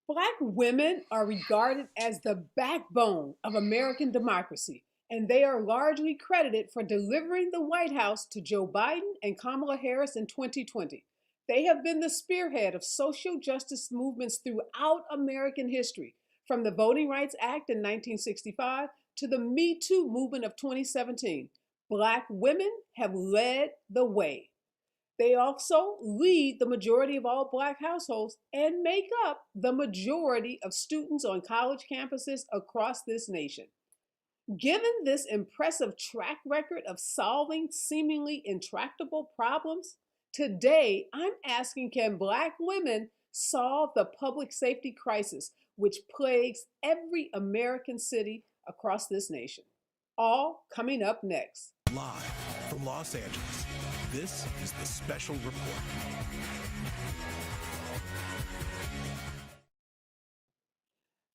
Black women are regarded as the backbone of American democracy, and they are largely credited for delivering the White House to Joe Biden and Kamala Harris in 2020. They have been the spearhead of social justice movements throughout American history, from the Voting Rights Act in 1965 to the Me Too movement of 2017. Black women have led the way. They also lead the majority of all Black households and make up the majority of students on college campuses across this nation. Given this impressive track record of solving seemingly intractable problems, today I'm asking, can Black women solve the public safety crisis which plagues every American city across this nation? All coming up next. Live from Los Angeles, this is the Special Report.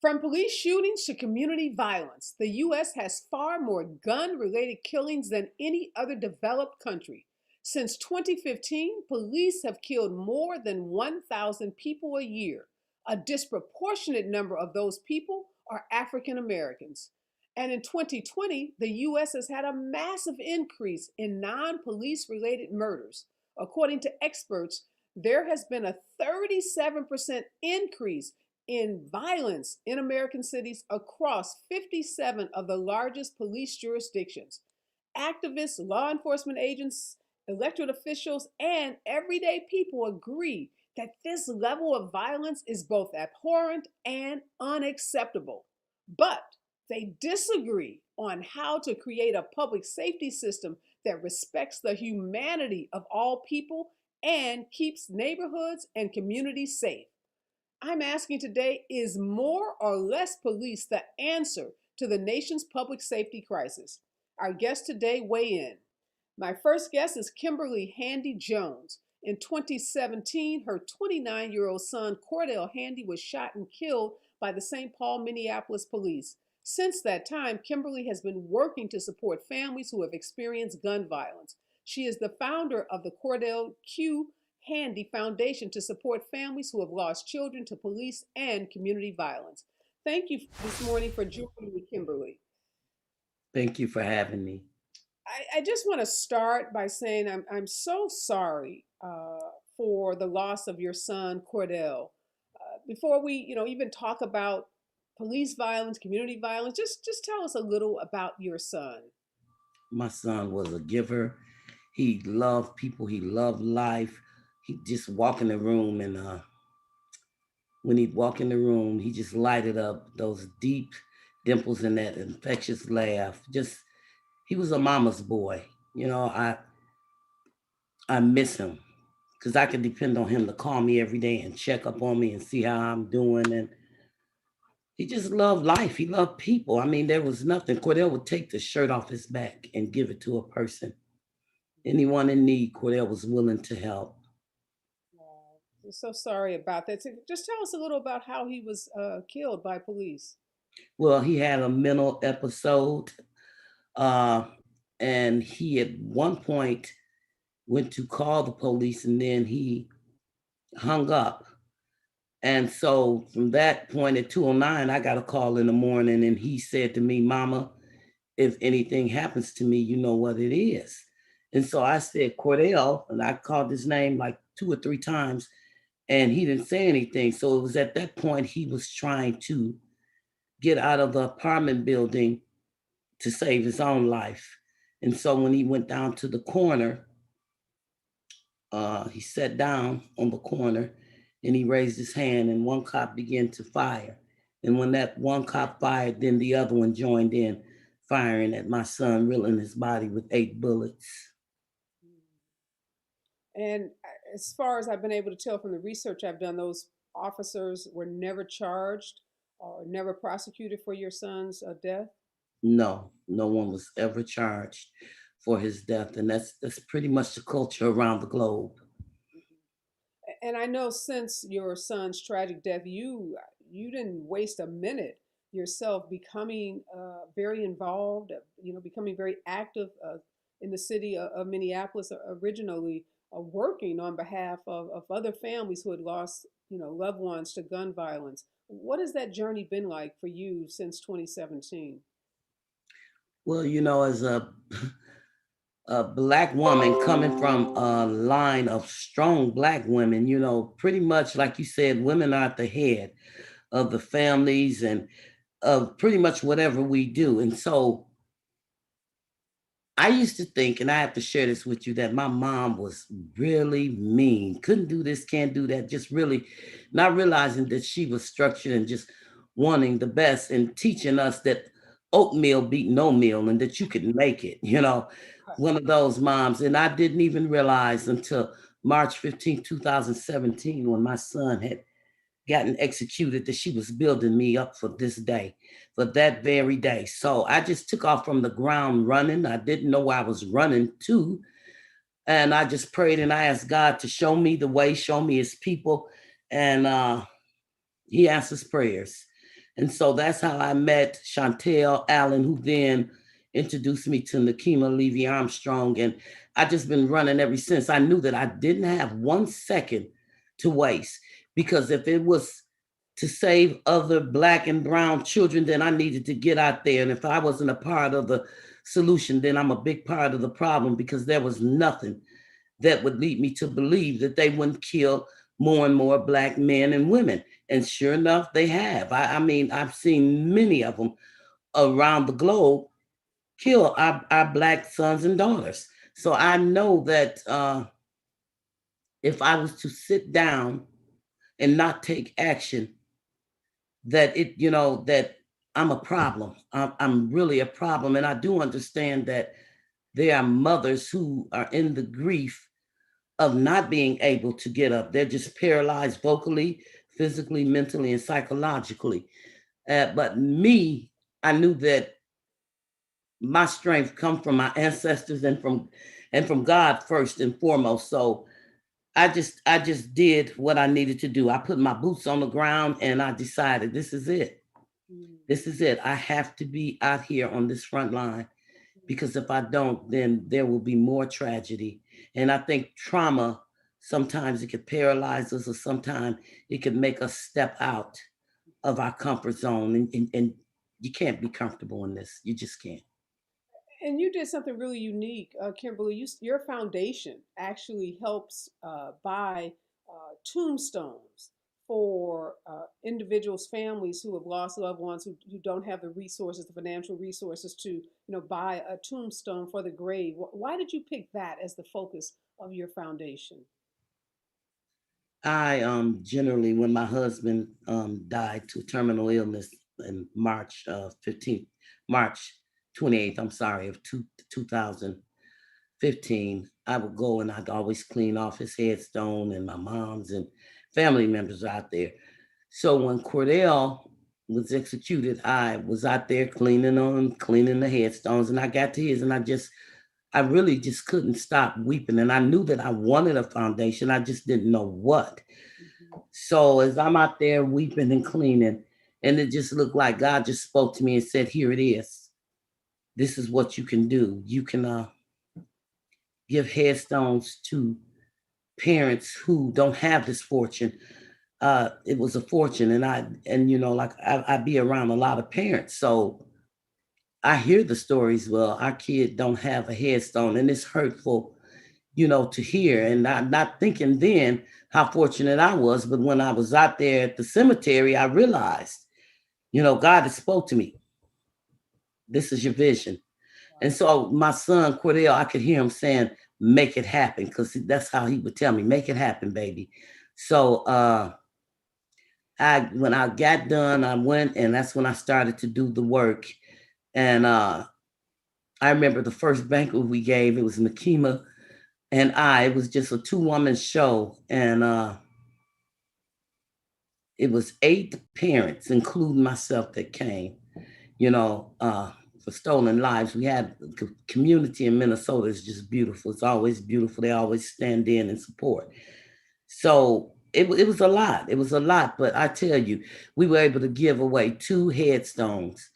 From police shootings to community violence, the U.S. has far more gun related killings than any other developed country. Since 2015, police have killed more than 1,000 people a year. A disproportionate number of those people are African Americans. And in 2020, the U.S. has had a massive increase in non police related murders. According to experts, there has been a 37% increase in violence in American cities across 57 of the largest police jurisdictions. Activists, law enforcement agents, elected officials, and everyday people agree that this level of violence is both abhorrent and unacceptable. But they disagree on how to create a public safety system that respects the humanity of all people and keeps neighborhoods and communities safe. I'm asking today, is more or less police the answer to the nation's public safety crisis? Our guests today weigh in. My first guest is Kimberly Handy Jones. In 2017, her 29-year-old son, Cordell Handy, was shot and killed by the St. Paul, Minneapolis police. Since that time, Kimberly has been working to support families who have experienced gun violence. She is the founder of the Cordell Q. Handy Foundation to support families who have lost children to police and community violence. Thank you this morning for joining me, Kimberly. Thank you for having me. I just want to start by saying I'm so sorry for the loss of your son, Cordell. Before we, even talk about police violence, community violence, just tell us a little about your son. My son was a giver. He loved people. He loved life. He just walk in the room, and when he'd walk in the room, he just lighted up those deep dimples in that infectious laugh. Just he was a mama's boy. I miss him because I could depend on him to call me every day and check up on me and see how I'm doing. And he just loved life. He loved people. I mean, there was nothing. Cordell would take the shirt off his back and give it to a person. Anyone in need, Cordell was willing to help. I'm so sorry about that. So just tell us a little about how he was killed by police. Well, he had a mental episode, uh, and he at one point went to call the police, and then he hung up. And so from that point at 2:09, I got a call in the morning, and he said to me, "Mama, if anything happens to me, you know what it is." And so I said, "Cordell," and I called his name like 2 or 3 times, and he didn't say anything. So it was at that point he was trying to get out of the apartment building to save his own life. And so when he went down to the corner, he sat down on the corner and he raised his hand, and one cop began to fire. And when that one cop fired, then the other one joined in, firing at my son, riddling his body with 8 bullets. And as far as I've been able to tell from the research I've done, those officers were never charged or never prosecuted for your son's death. No, no one was ever charged for his death, and that's pretty much the culture around the globe. And I know since your son's tragic death, you didn't waste a minute yourself becoming very involved, becoming very active in the city of Minneapolis originally. working on behalf of other families who had lost, loved ones to gun violence. What has that journey been like for you since 2017? Well, as a Black woman coming from a line of strong Black women, pretty much like you said, women are at the head of the families and of pretty much whatever we do. And so I used to think, and I have to share this with you, that my mom was really mean. Couldn't do this, can't do that. Just really not realizing that she was structured and just wanting the best and teaching us that oatmeal beat no meal and that you could make it, one of those moms. And I didn't even realize until March 15th, 2017, when my son had gotten executed, that she was building me up for this day, for that very day. So I just took off from the ground running. I didn't know where I was running to. And I just prayed and I asked God to show me the way, show me his people. And he answers prayers. And so that's how I met Chauntyll Allen, who then introduced me to Nekima, Levy, Armstrong. And I just been running ever since. I knew that I didn't have 1 second to waste, because if it was to save other Black and brown children, then I needed to get out there. And if I wasn't a part of the solution, then I'm a big part of the problem, because there was nothing that would lead me to believe that they wouldn't kill more and more Black men and women. And sure enough, they have. I mean, I've seen many of them around the globe kill our Black sons and daughters. So I know that if I was to sit down and not take action, that that I'm a problem. I'm really a problem. And I do understand that there are mothers who are in the grief of not being able to get up. They're just paralyzed vocally, physically, mentally, and psychologically. But me, I knew that my strength come from my ancestors and from God first and foremost. So I just did what I needed to do. I put my boots on the ground and I decided this is it. This is it. I have to be out here on this front line, because if I don't, then there will be more tragedy. And I think trauma, sometimes it could paralyze us, or sometimes it could make us step out of our comfort zone. And you can't be comfortable in this. You just can't. And you did something really unique, Kimberly. Your foundation actually helps buy tombstones for individuals, families who have lost loved ones who don't have the resources, the financial resources to, buy a tombstone for the grave. Why did you pick that as the focus of your foundation? I generally, when my husband died to terminal illness in March 28th, I'm sorry, of 2015, I would go and I'd always clean off his headstone, and my mom's and family members out there. So when Cordell was executed, I was out there cleaning the headstones, and I got to his, and I really just couldn't stop weeping. And I knew that I wanted a foundation. I just didn't know what. So as I'm out there weeping and cleaning, and it just looked like God just spoke to me and said, here it is. This is what you can do. You can give headstones to parents who don't have this fortune. It was a fortune. I'd be around a lot of parents. So I hear the stories. Well, our kid don't have a headstone, and it's hurtful, to hear. And I'm not thinking then how fortunate I was, but when I was out there at the cemetery, I realized, God had spoke to me. This is your vision. And so my son Cordell, I could hear him saying, "Make it happen," because that's how he would tell me, "Make it happen, baby." So when I got done, I went, and that's when I started to do the work. And I remember the first banquet we gave, it was Nekima and it was just a 2-woman show. And it was 8 parents, including myself, that came, for Stolen Lives. We had the community in Minnesota is just beautiful. It's always beautiful. They always stand in and support. So it was a lot. It was a lot. But I tell you, we were able to give away 2 headstones.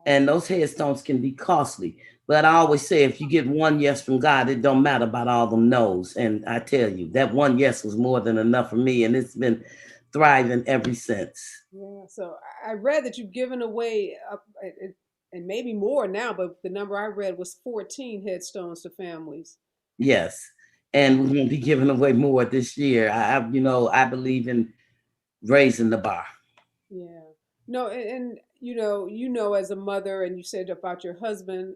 And those headstones can be costly. But I always say, if you get one yes from God, it don't matter about all them no's. And I tell you, that one yes was more than enough for me, and it's been thriving ever since. Yeah. So I read that you've given away and maybe more now, but the number I read was 14 headstones to families. Yes, and we're going to be giving away more this year. I believe in raising the bar. Yeah. No, and you know, as a mother, and you said about your husband,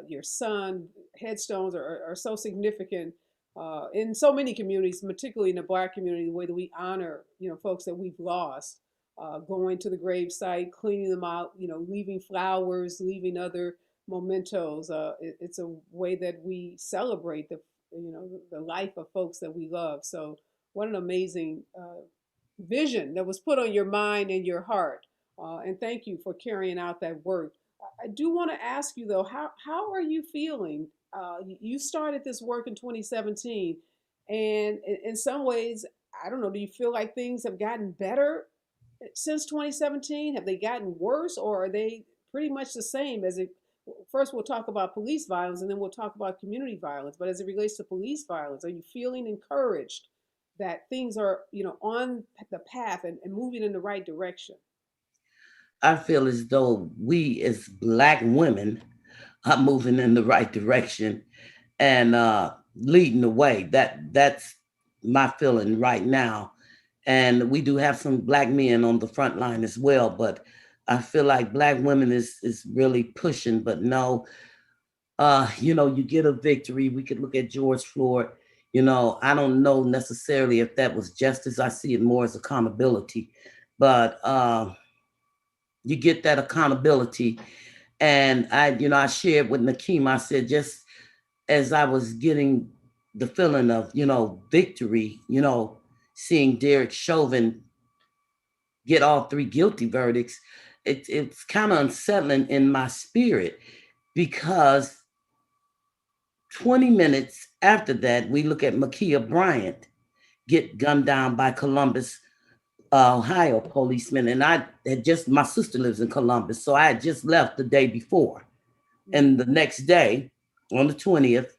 your son, headstones are so significant in so many communities, particularly in the Black community, the way that we honor, folks that we've lost, going to the grave site, cleaning them out, leaving flowers, leaving other mementos. It's a way that we celebrate the life of folks that we love. So what an amazing vision that was put on your mind and your heart. And thank you for carrying out that work. I do want to ask you though, how are you feeling? You started this work in 2017, and in some ways, I don't know. Do you feel like things have gotten better since 2017? Have they gotten worse, or are they pretty much the same as it? First, we'll talk about police violence, and then we'll talk about community violence. But as it relates to police violence, are you feeling encouraged that things are, on the path and moving in the right direction? I feel as though we as Black women are moving in the right direction and leading the way. That's my feeling right now. And we do have some Black men on the front line as well, but I feel like Black women is really pushing. But no, you get a victory. We could look at George Floyd. I don't know necessarily if that was justice. I see it more as accountability. But you get that accountability. And I shared with Nekima, I said, just as I was getting the feeling of, victory, seeing Derek Chauvin get all three guilty verdicts, it's kind of unsettling in my spirit because 20 minutes after that, we look at Makia Bryant get gunned down by Columbus, Ohio policemen. And my sister lives in Columbus, so I had just left the day before. And the next day, on the 20th,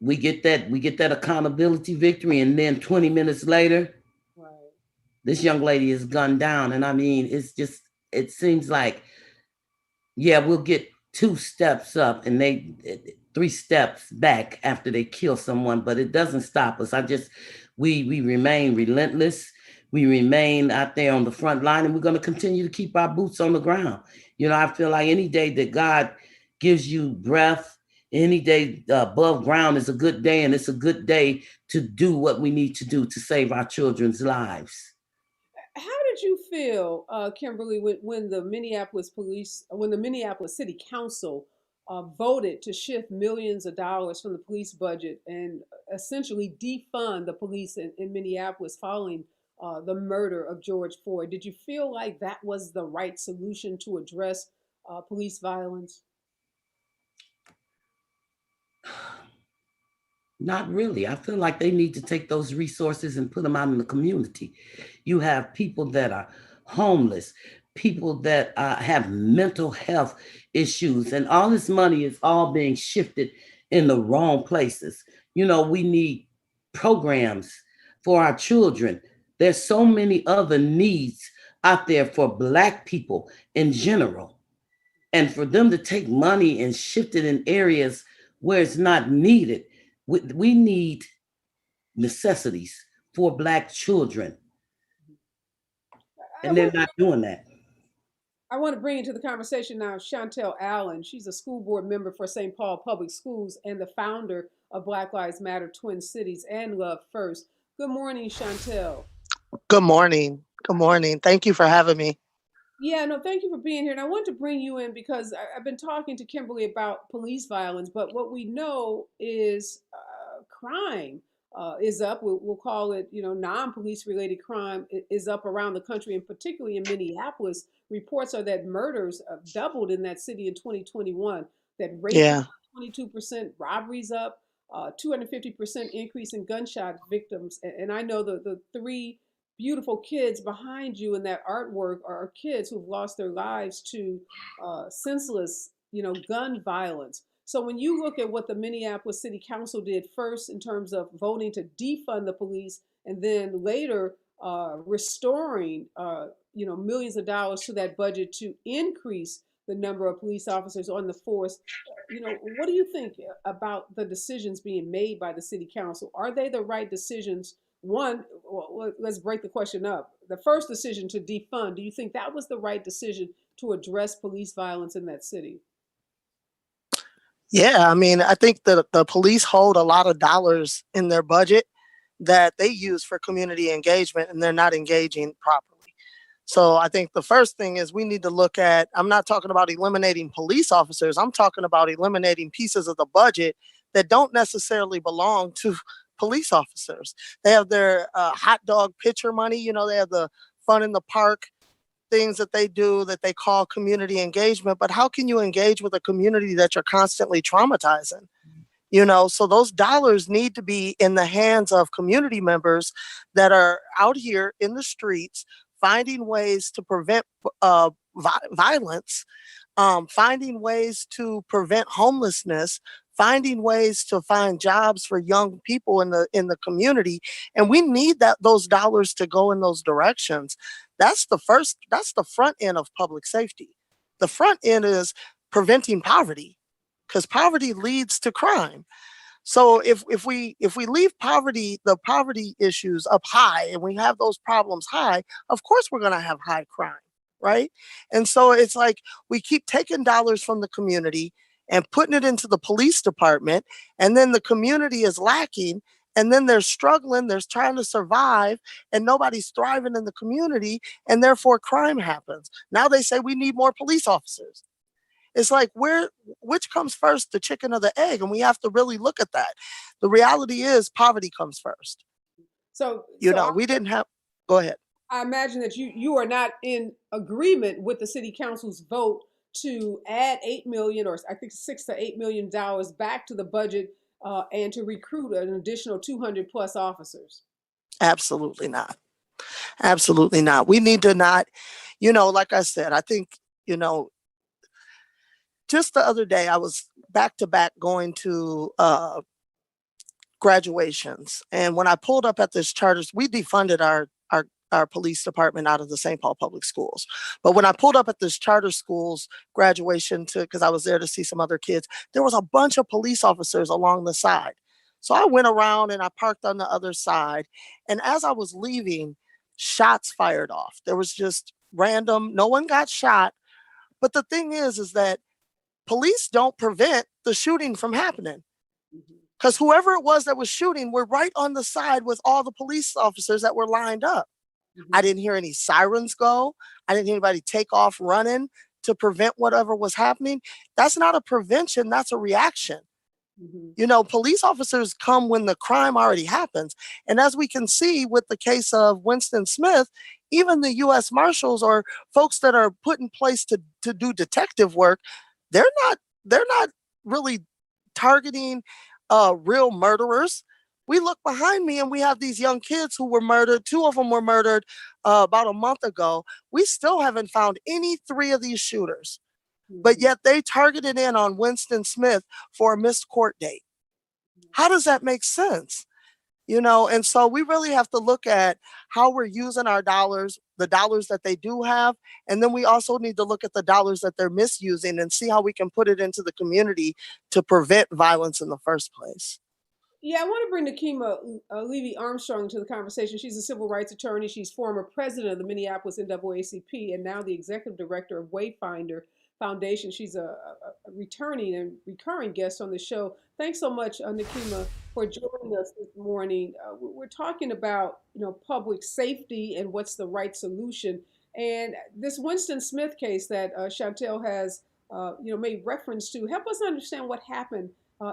we get that accountability victory. And then 20 minutes later, Right. this young lady is gunned down. And I mean, it seems like, yeah, we'll get 2 steps up and they 3 steps back after they kill someone, but it doesn't stop us. We remain relentless. We remain out there on the front line, and we're going to continue to keep our boots on the ground. I feel like any day that God gives you breath, any day above ground is a good day, and it's a good day to do what we need to do to save our children's lives. How did you feel, Kimberly, when the Minneapolis City Council voted to shift millions of dollars from the police budget and essentially defund the police in Minneapolis following the murder of George Floyd? Did you feel like that was the right solution to address police violence? Not really. I feel like they need to take those resources and put them out in the community. You have people that are homeless, people that have mental health issues, and all this money is all being shifted in the wrong places. We need programs for our children. There's so many other needs out there for Black people in general. And for them to take money and shift it in areas where it's not needed, we need necessities for Black children, I and they're want not doing that. I want to bring into the conversation now Chauntyll Allen. She's a school board member for St. Paul Public Schools and the founder of Black Lives Matter Twin Cities and Love First. Good morning, Chauntyll. Good morning. Good morning. Thank you for having me. Yeah, no, thank you for being here. And I want to bring you in because I've been talking to Kimberly about police violence, but what we know is crime is up. We'll call it, non-police related crime is up around the country, and particularly in Minneapolis. Reports are that murders doubled in that city in 2021. That rape is Yeah. up 22%, robberies up, 250% increase in gunshot victims. And I know the three beautiful kids behind you in that artwork are kids who've lost their lives to senseless, gun violence. So when you look at what the Minneapolis City Council did first in terms of voting to defund the police, and then later restoring, millions of dollars to that budget to increase the number of police officers on the force, what do you think about the decisions being made by the City Council? Are they the right decisions? One, well, let's break the question up. The first decision to defund, do you think that was the right decision to address police violence in that city? Yeah, I mean, I think that the police hold a lot of dollars in their budget that they use for community engagement, and they're not engaging properly. So I think the first thing is we need to look at, I'm not talking about eliminating police officers, I'm talking about eliminating pieces of the budget that don't necessarily belong to police officers. They have their hot dog pitcher money, they have the fun in the park things that they do that they call community engagement. But how can you engage with a community that you're constantly traumatizing? So those dollars need to be in the hands of community members that are out here in the streets finding ways to prevent violence, finding ways to prevent homelessness, finding ways to find jobs for young people in the community. And we need those dollars to go in those directions. That's the front end of public safety. The front end is preventing poverty, because poverty leads to crime. So if we leave the poverty issues up high, and we have those problems high, of course we're going to have high crime, right? And so it's like we keep taking dollars from the community and putting it into the police department, and then the community is lacking, and then they're struggling, they're trying to survive, and nobody's thriving in the community, and therefore crime happens. Now they say we need more police officers. It's like, which comes first, the chicken or the egg? And we have to really look at that. The reality is poverty comes first. So, We didn't have, go ahead. I imagine that you are not in agreement with the city council's vote to add 8 million, or I think $6 to $8 million back to the budget, and to recruit an additional 200 plus officers. Absolutely not. Absolutely not. We need to not, like I said, I think, just the other day I was back to back going to graduations. And when I pulled up at this charters, we defunded our police department out of the St. Paul Public Schools. But when I pulled up at this charter school's graduation because I was there to see some other kids, there was a bunch of police officers along the side. So I went around and I parked on the other side. And as I was leaving, shots fired off. There was just random, no one got shot. But the thing is that police don't prevent the shooting from happening. Because whoever it was that was shooting were right on the side with all the police officers that were lined up. I didn't hear any sirens go. I didn't hear anybody take off running to prevent whatever was happening. That's not a prevention, that's a reaction. Police officers come when the crime already happens. And as we can see with the case of Winston Smith, even the U.S. Marshals or folks that are put in place to do detective work, they're not really targeting real murderers. We look behind me and we have these young kids who were murdered. 2 of them were murdered about a month ago. We still haven't found any 3 of these shooters, but yet they targeted in on Winston Smith for a missed court date. How does that make sense? And so we really have to look at how we're using our dollars, the dollars that they do have. And then we also need to look at the dollars that they're misusing and see how we can put it into the community to prevent violence in the first place. Yeah, I want to bring Nekima Levy Armstrong to the conversation. She's a civil rights attorney. She's former president of the Minneapolis NAACP and now the executive director of Wayfinder Foundation. She's a returning and recurring guest on the show. Thanks so much, Nekima, for joining us this morning. We're talking about public safety and what's the right solution. And this Winston Smith case that Chauntyll has made reference to, help us understand what happened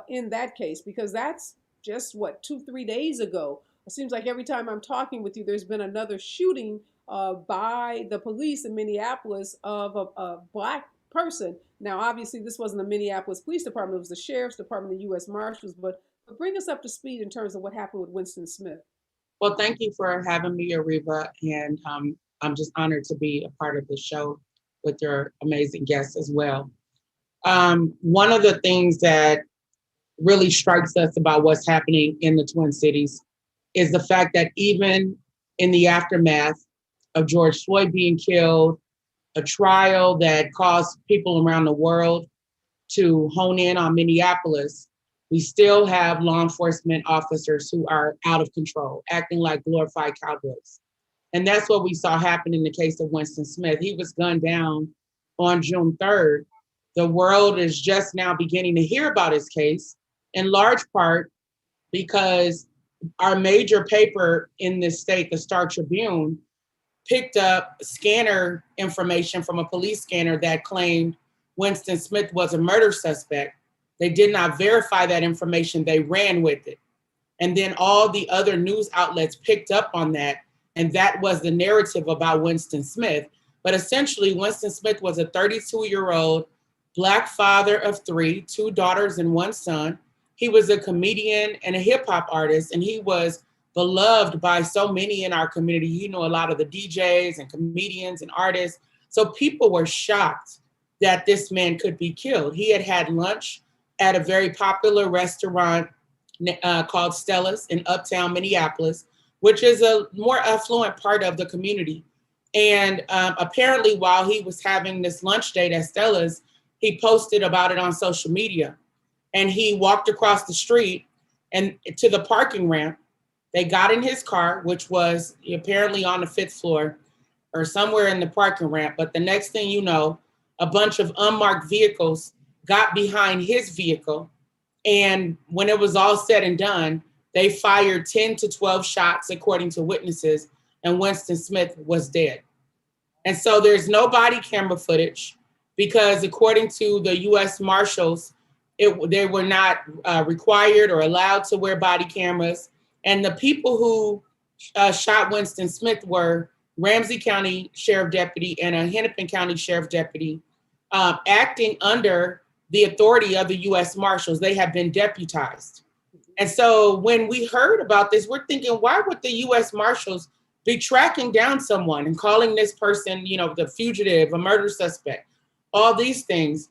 in that case, because that's just 2-3 days ago. It seems like every time I'm talking with you, there's been another shooting by the police in Minneapolis of a Black person. Now, obviously, this wasn't the Minneapolis Police Department, it was the Sheriff's Department, the U.S. Marshals, but bring us up to speed in terms of what happened with Winston Smith. Well, thank you for having me, Areva, and I'm just honored to be a part of the show with your amazing guests as well. One of the things that really strikes us about what's happening in the Twin Cities is the fact that even in the aftermath of George Floyd being killed, a trial that caused people around the world to hone in on Minneapolis, we still have law enforcement officers who are out of control, acting like glorified cowboys. And that's what we saw happen in the case of Winston Smith. He was gunned down on June 3rd. The world is just now beginning to hear about his case, in large part because our major paper in this state, the Star Tribune, picked up scanner information from a police scanner that claimed Winston Smith was a murder suspect. They did not verify that information, they ran with it. And then all the other news outlets picked up on that, and that was the narrative about Winston Smith. But essentially, Winston Smith was a 32-year-old Black father of three, two daughters and one son. He was a comedian and a hip hop artist, and he was beloved by so many in our community. You know, a lot of the DJs and comedians and artists. So people were shocked that this man could be killed. He had had lunch at a very popular restaurant called Stella's in uptown Minneapolis, which is a more affluent part of the community. And apparently while he was having this lunch date at Stella's, he posted about it on social media. And he walked across the street and to the parking ramp. They got in his car, which was apparently on the 5th floor or somewhere in the parking ramp. But the next thing you know, a bunch of unmarked vehicles got behind his vehicle. And when it was all said and done, they fired 10 to 12 shots, according to witnesses, and Winston Smith was dead. And so there's no body camera footage because according to the U.S. Marshals, they were not required or allowed to wear body cameras. And the people who shot Winston Smith were Ramsey County Sheriff Deputy and a Hennepin County Sheriff Deputy acting under the authority of the U.S. Marshals. They have been deputized. And so when we heard about this, we're thinking, why would the U.S. Marshals be tracking down someone and calling this person, you know, the fugitive, a murder suspect, all these things.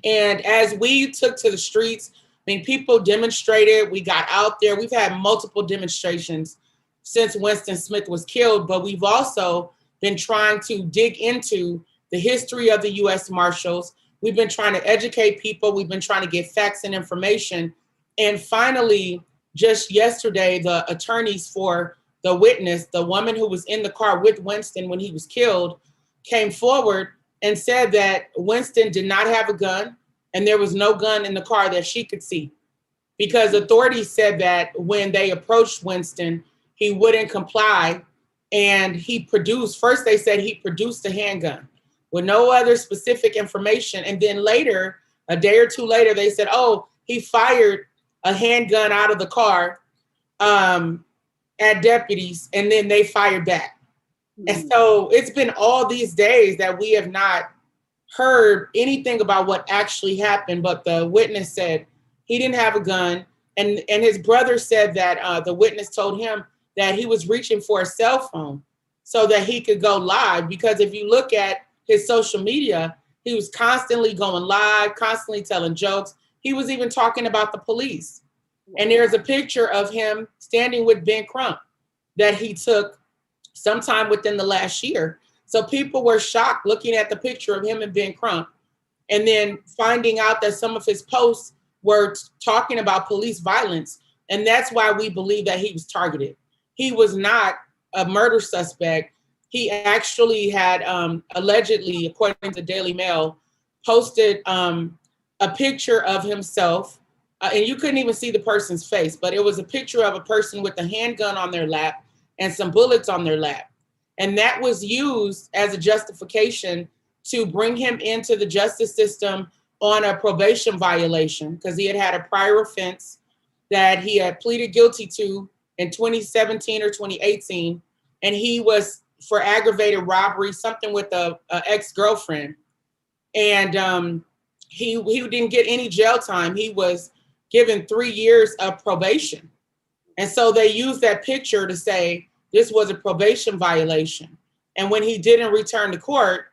And as we took to the streets, I mean, people demonstrated, we got out there. We've had multiple demonstrations since Winston Smith was killed, but we've also been trying to dig into the history of the U.S. Marshals. We've been trying to educate people. We've been trying to get facts and information. And finally, just yesterday, the attorneys for the witness, the woman who was in the car with Winston when he was killed, came forward and said that Winston did not have a gun and there was no gun in the car that she could see, because authorities said that when they approached Winston, he wouldn't comply. And first they said he produced a handgun with no other specific information. And then later, a day or two later, they said, oh, he fired a handgun out of the car at deputies, and then they fired back. And so it's been all these days that we have not heard anything about what actually happened, but the witness said he didn't have a gun. And his brother said that the witness told him that he was reaching for a cell phone so that he could go live. Because if you look at his social media, he was constantly going live, constantly telling jokes. He was even talking about the police. And there's a picture of him standing with Ben Crump that he took sometime within the last year. So people were shocked looking at the picture of him and Ben Crump, and then finding out that some of his posts were talking about police violence. And that's why we believe that he was targeted. He was not a murder suspect. He actually had allegedly, according to the Daily Mail, posted a picture of himself, and you couldn't even see the person's face, but it was a picture of a person with a handgun on their lap and some bullets on their lap. And that was used as a justification to bring him into the justice system on a probation violation, because he had had a prior offense that he had pleaded guilty to in 2017 or 2018. And he was for aggravated robbery, something with a ex-girlfriend. And he didn't get any jail time. He was given 3 years of probation. And so they used that picture to say this was a probation violation. And when he didn't return to court,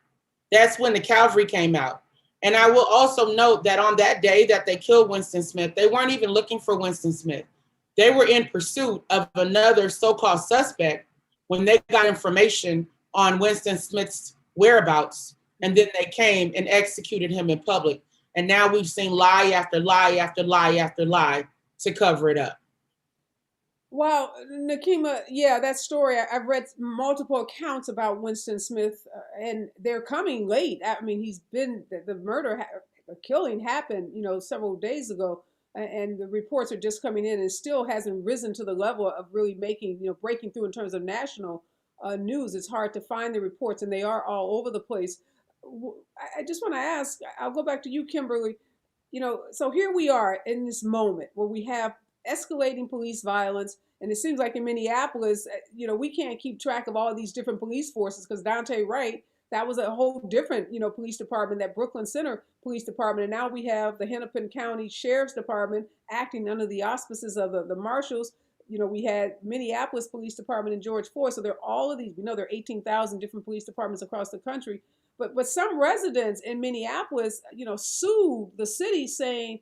that's when the cavalry came out. And I will also note that on that day that they killed Winston Smith, they weren't even looking for Winston Smith. They were in pursuit of another so-called suspect when they got information on Winston Smith's whereabouts. And then they came and executed him in public. And now we've seen lie after lie after lie after lie to cover it up. Well, Nekima, yeah, that story, I've read multiple accounts about Winston Smith, and they're coming late. I mean, he's been, the killing happened, several days ago, and the reports are just coming in and still hasn't risen to the level of really making, breaking through in terms of national news. It's hard to find the reports, and they are all over the place. I just want to ask, I'll go back to you, Kimberly. So here we are in this moment where we have escalating police violence. And it seems like in Minneapolis, we can't keep track of all these different police forces because Dante Wright, that was a whole different, police department, that Brooklyn Center Police Department. And now we have the Hennepin County Sheriff's Department acting under the auspices of the marshals. We had Minneapolis Police Department and George Floyd. So there are all of these, there are 18,000 different police departments across the country. But some residents in Minneapolis, sued the city saying,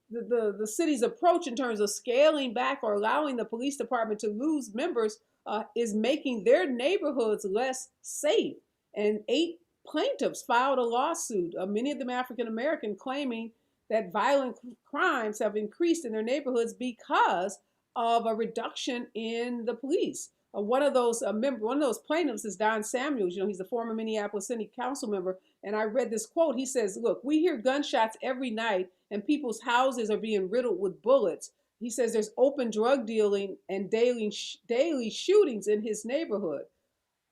the city's approach in terms of scaling back or allowing the police department to lose members is making their neighborhoods less safe. And 8 plaintiffs filed a lawsuit, many of them African American, claiming that violent crimes have increased in their neighborhoods because of a reduction in the police. One of those plaintiffs is Don Samuels. He's a former Minneapolis City Council member. And I read this quote. He says, "Look, we hear gunshots every night and people's houses are being riddled with bullets." He says there's open drug dealing and daily shootings in his neighborhood.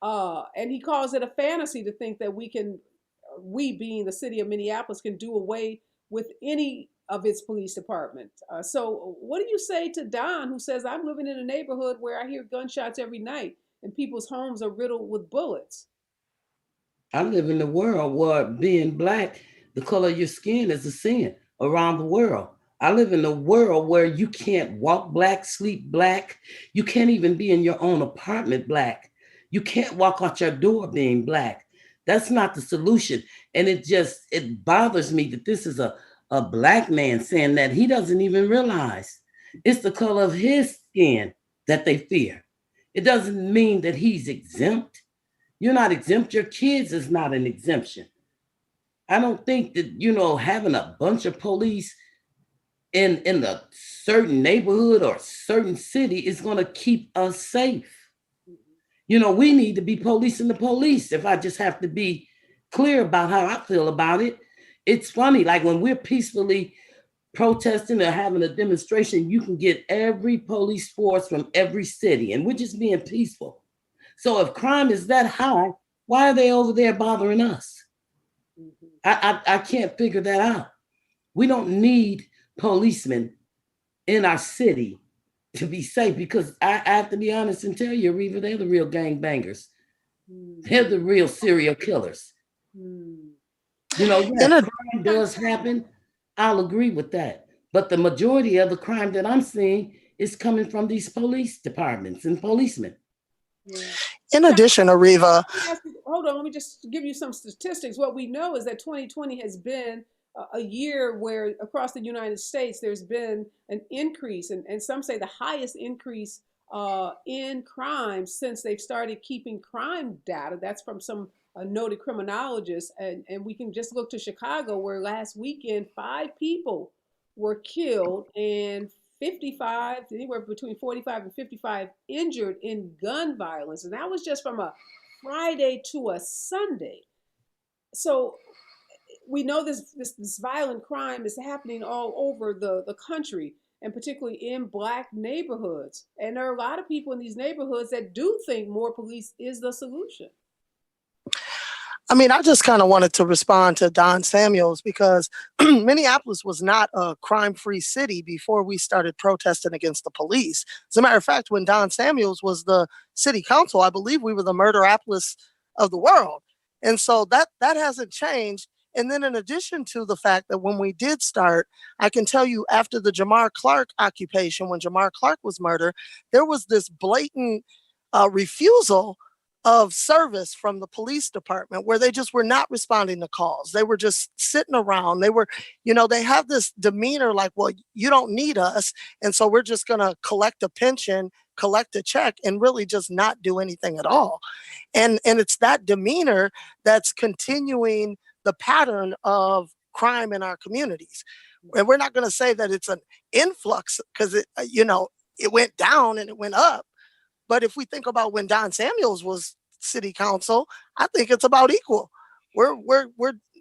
And he calls it a fantasy to think that we being the city of Minneapolis, can do away with any of its police department. So what do you say to Don, who says, I'm living in a neighborhood where I hear gunshots every night and people's homes are riddled with bullets? I live in a world where being black, the color of your skin is a sin around the world. I live in a world where you can't walk black, sleep black. You can't even be in your own apartment black. You can't walk out your door being black. That's not the solution. And it bothers me that this is a black man saying that. He doesn't even realize it's the color of his skin that they fear. It doesn't mean that he's exempt. You're not exempt. Your kids is not an exemption. I don't think that, having a bunch of police in a certain neighborhood or certain city is going to keep us safe. We need to be policing the police. If I just have to be clear about how I feel about it. It's funny, like when we're peacefully protesting or having a demonstration, you can get every police force from every city, and we're just being peaceful. So if crime is that high, why are they over there bothering us? I can't figure that out. We don't need policemen in our city to be safe, because I have to be honest and tell you, Areva, they're the real gangbangers. They're the real serial killers. Crime does happen. I'll agree with that. But the majority of the crime that I'm seeing is coming from these police departments and policemen. Yeah. In addition, Areva. Hold on, let me just give you some statistics. What we know is that 2020 has been a year where across the United States, there's been an increase, and some say the highest increase in crime since they've started keeping crime data. That's from some noted criminologists. And we can just look to Chicago, where last weekend, 5 people were killed and anywhere between 45 and 55 injured in gun violence. And that was just from a Friday to a Sunday. So we know this violent crime is happening all over the country, and particularly in Black neighborhoods. And there are a lot of people in these neighborhoods that do think more police is the solution. I just kind of wanted to respond to Don Samuels, because Minneapolis was not a crime-free city before we started protesting against the police. As a matter of fact, when Don Samuels was the city council, I believe we were the Murderapolis of the world. And so that hasn't changed. And then in addition to the fact that when we did start, I can tell you after the Jamar Clark occupation, when Jamar Clark was murdered, there was this blatant refusal of service from the police department where they just were not responding to calls. They were just sitting around. They were, they have this demeanor like, well, you don't need us. And so we're just going to collect a pension, collect a check, and really just not do anything at all. And it's that demeanor that's continuing the pattern of crime in our communities. And we're not going to say that it's an influx because it went down and it went up. But if we think about when Don Samuels was city council, I think it's about equal. We're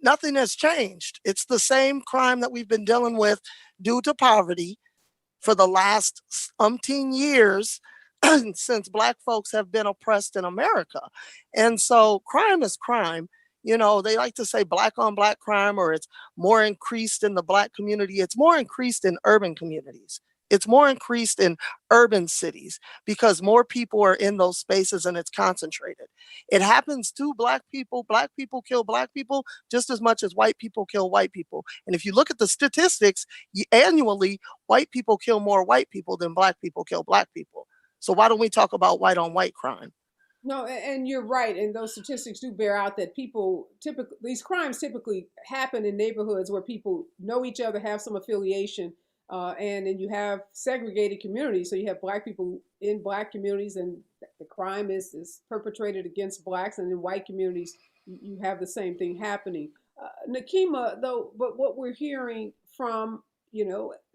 nothing has changed. It's the same crime that we've been dealing with due to poverty for the last umpteen years since Black folks have been oppressed in America. And so crime is crime. They like to say Black on Black crime, or it's more increased in the Black community. It's more increased in urban communities. It's more increased in urban cities because more people are in those spaces and it's concentrated. It happens to Black people. Black people kill Black people just as much as white people kill white people. And if you look at the statistics, annually, white people kill more white people than Black people kill Black people. So why don't we talk about white on white crime? No, and you're right. And those statistics do bear out that these crimes typically happen in neighborhoods where people know each other, have some affiliation. And then you have segregated communities. So you have Black people in Black communities and the crime is perpetrated against Blacks. And in white communities, you have the same thing happening. Nekima, though, but what we're hearing from,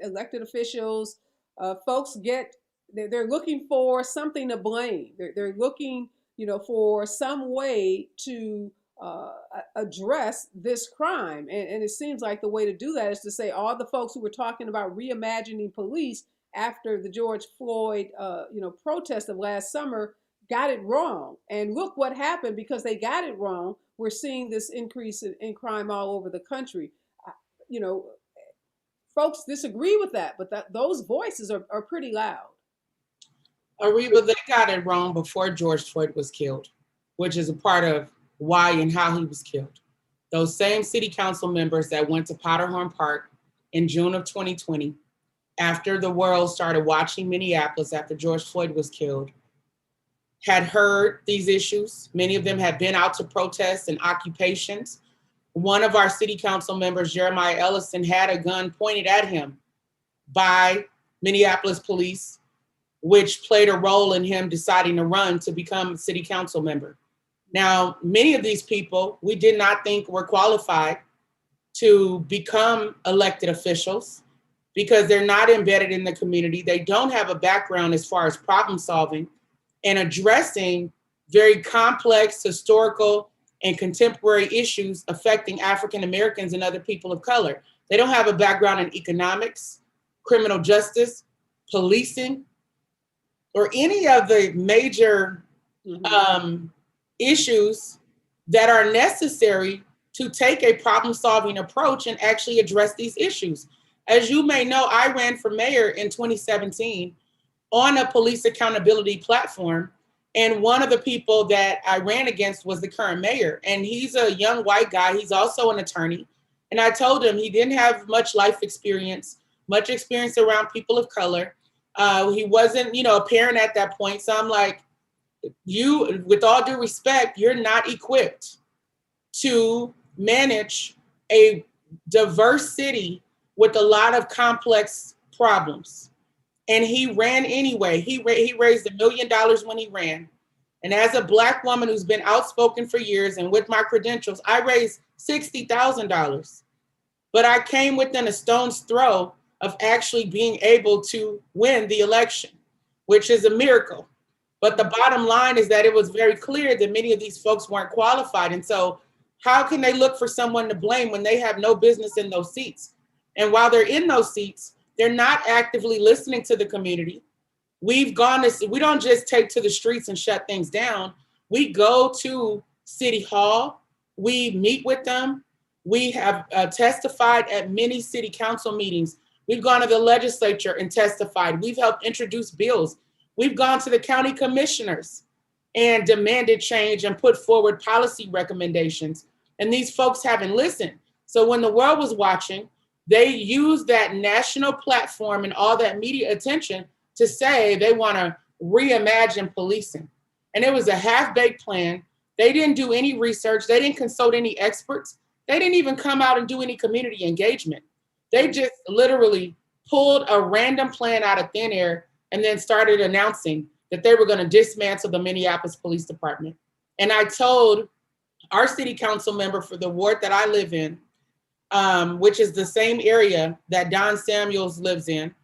elected officials, folks they're looking for something to blame. They're looking, for some way to address this crime. And it seems like the way to do that is to say all the folks who were talking about reimagining police after the George Floyd, protest of last summer got it wrong. And look what happened because they got it wrong. We're seeing this increase in crime all over the country. Folks disagree with that, but those voices are pretty loud. Areva, they got it wrong before George Floyd was killed, which is a part of why and how he was killed. Those same city council members that went to Powderhorn Park in June of 2020, after the world started watching Minneapolis after George Floyd was killed, had heard these issues. Many of them had been out to protests and occupations. One of our city council members, Jeremiah Ellison, had a gun pointed at him by Minneapolis police, which played a role in him deciding to run to become a city council member. Now, many of these people we did not think were qualified to become elected officials because they're not embedded in the community. They don't have a background as far as problem solving and addressing very complex historical and contemporary issues affecting African Americans and other people of color. They don't have a background in economics, criminal justice, policing, or any of the major issues that are necessary to take a problem-solving approach and actually address these issues. As you may know, I ran for mayor in 2017 on a police accountability platform. And one of the people that I ran against was the current mayor. And he's a young white guy. He's also an attorney. And I told him he didn't have much life experience, much experience around people of color. He wasn't, a parent at that point. So I'm like, you, with all due respect, you're not equipped to manage a diverse city with a lot of complex problems. And he ran anyway. He raised $1 million when he ran. And as a Black woman who's been outspoken for years and with my credentials, I raised $60,000. But I came within a stone's throw of actually being able to win the election, which is a miracle. But the bottom line is that it was very clear that many of these folks weren't qualified. And so how can they look for someone to blame when they have no business in those seats? And while they're in those seats, they're not actively listening to the community. We don't just take to the streets and shut things down. We go to City Hall, we meet with them. We have testified at many city council meetings. We've gone to the legislature and testified. We've helped introduce bills. We've gone to the county commissioners and demanded change and put forward policy recommendations. And these folks haven't listened. So when the world was watching, they used that national platform and all that media attention to say they want to reimagine policing. And it was a half-baked plan. They didn't do any research. They didn't consult any experts. They didn't even come out and do any community engagement. They just literally pulled a random plan out of thin air and then started announcing that they were going to dismantle the Minneapolis Police Department. And I told our city council member for the ward that I live in, which is the same area that Don Samuels lives in,